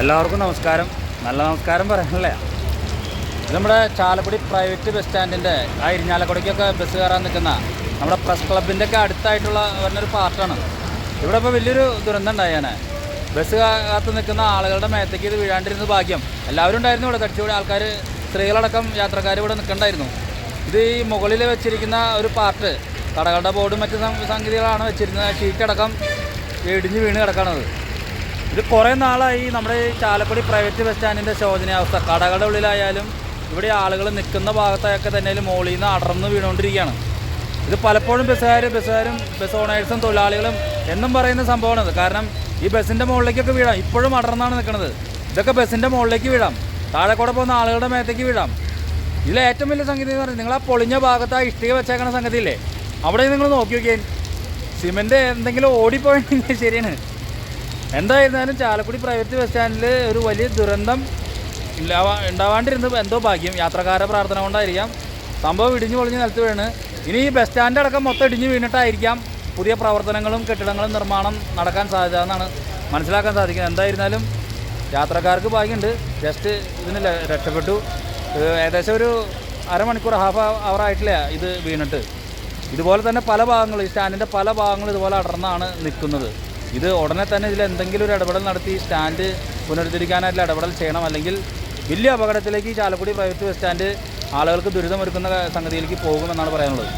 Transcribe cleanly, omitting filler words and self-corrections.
എല്ലാവർക്കും നമസ്കാരം. നല്ല നമസ്കാരം പറയാനല്ലേ. ഇത് നമ്മുടെ ചാലക്കുടി പ്രൈവറ്റ് ബസ് സ്റ്റാൻഡിൻ്റെ ആ ഇരിഞ്ഞാലക്കുടയ്ക്കൊക്കെ ബസ് കയറാൻ നിൽക്കുന്ന നമ്മുടെ പ്രസ് ക്ലബിൻ്റെ ഒക്കെ അടുത്തായിട്ടുള്ള പറഞ്ഞൊരു പാർട്ടാണ്. ഇവിടെ ഇപ്പോൾ വലിയൊരു ദുരന്തം ഉണ്ടായാണ്. ബസ് കാത്ത് നിൽക്കുന്ന ആളുകളുടെ മേത്തേക്ക് ഇത് വീഴാണ്ടിരുന്നത് ഭാഗ്യം. എല്ലാവരും ഉണ്ടായിരുന്നു ഇവിടെ. തടിച്ചുകൂടി ആൾക്കാർ, സ്ത്രീകളടക്കം യാത്രക്കാർ ഇവിടെ നിൽക്കണ്ടായിരുന്നു. ഇത് ഈ മുകളിൽ വെച്ചിരിക്കുന്ന ഒരു പാർട്ട്, കടകളുടെ ബോർഡും മറ്റ് സംഗതികളാണ് വെച്ചിരുന്നത്. ഷീറ്റടക്കം ഇടിഞ്ഞ് വീണ് കിടക്കണത്. ഇത് കുറേ നാളായി നമ്മുടെ ഈ ചാലക്കുടി പ്രൈവറ്റ് ബസ് സ്റ്റാൻഡിൻ്റെ ശോചനീയാവസ്ഥ. കടകളുടെ ഉള്ളിലായാലും ഇവിടെ ആളുകൾ നിൽക്കുന്ന ഭാഗത്തൊക്കെ തന്നെ മുകളിൽ നിന്ന് അടർന്ന് വീണുകൊണ്ടിരിക്കുകയാണ്. ഇത് പലപ്പോഴും ബസ്സുകാരും ബസ് ഓണേഴ്സും തൊഴിലാളികളും എന്നും പറയുന്ന സംഭവമാണിത്. കാരണം ഈ ബസ്സിൻ്റെ മുകളിലേക്കൊക്കെ വീഴാം. ഇപ്പോഴും അടർന്നാണ് നിൽക്കുന്നത്. ഇതൊക്കെ ബസ്സിൻ്റെ മുകളിലേക്ക് വീഴാം, താഴെ കൂടെ പോകുന്ന ആളുകളുടെ മേത്തേക്ക് വീഴാം. ഇതിൽ ഏറ്റവും വലിയ സംഗതി എന്ന് പറഞ്ഞാൽ, നിങ്ങൾ ആ പൊളിഞ്ഞ ഭാഗത്ത് ആ ഇഷ്ടിക വെച്ചേക്കണ സംഗതിയില്ലേ, അവിടെ നിങ്ങൾ നോക്കി നോക്കിയാൽ സിമെൻറ്റ് എന്തെങ്കിലും ഓടിപ്പോയിട്ടുണ്ടെങ്കിൽ ശരിയാണ്. എന്തായിരുന്നാലും ചാലക്കുടി പ്രൈവറ്റ് ബസ് സ്റ്റാൻഡിൽ ഒരു വലിയ ദുരന്തം ഉണ്ടാവാണ്ടിരുന്നത് എന്തോ ഭാഗ്യം. യാത്രക്കാരുടെ പ്രാർത്ഥന കൊണ്ടായിരിക്കാം. സംഭവം ഇടിഞ്ഞു പൊളിഞ്ഞ് നിലത്ത് വീണ്. ഇനി ഈ ബസ് സ്റ്റാൻഡ് അടക്കം മൊത്തം ഇടിഞ്ഞ് വീണിട്ടായിരിക്കാം പുതിയ പ്രവർത്തനങ്ങളും കെട്ടിടങ്ങളും നിർമ്മാണം നടക്കാൻ സാധ്യത എന്നാണ് മനസ്സിലാക്കാൻ സാധിക്കുന്നത്. എന്തായിരുന്നാലും യാത്രക്കാർക്ക് ഭാഗ്യമുണ്ട്. ജസ്റ്റ് ഇതിന് രക്ഷപ്പെട്ടു. ഏകദേശം ഒരു അരമണിക്കൂർ, ഹാഫ് അവർ ആയിട്ടില്ല ഇത് വീണിട്ട്. ഇതുപോലെ തന്നെ പല ഭാഗങ്ങളും, ഈ സ്റ്റാൻഡിൻ്റെ പല ഭാഗങ്ങളും ഇതുപോലെ അടർന്നാണ് നിൽക്കുന്നത്. ഇത് ഉടനെ തന്നെ ഇതിൽ എന്തെങ്കിലും ഒരു ഇടപെടൽ നടത്തി സ്റ്റാൻഡ് പുനരുദ്ധരിക്കാനായിട്ടുള്ള ഇടപെടൽ ചെയ്യണം. അല്ലെങ്കിൽ വലിയ അപകടത്തിലേക്ക് ചാലക്കുടി പ്രൈവറ്റ് ബസ് സ്റ്റാൻഡ് ആളുകൾക്ക് ദുരിതമൊരുക്കുന്ന സംഗതിയിലേക്ക് പോകുമെന്നാണ് പറയാനുള്ളത്.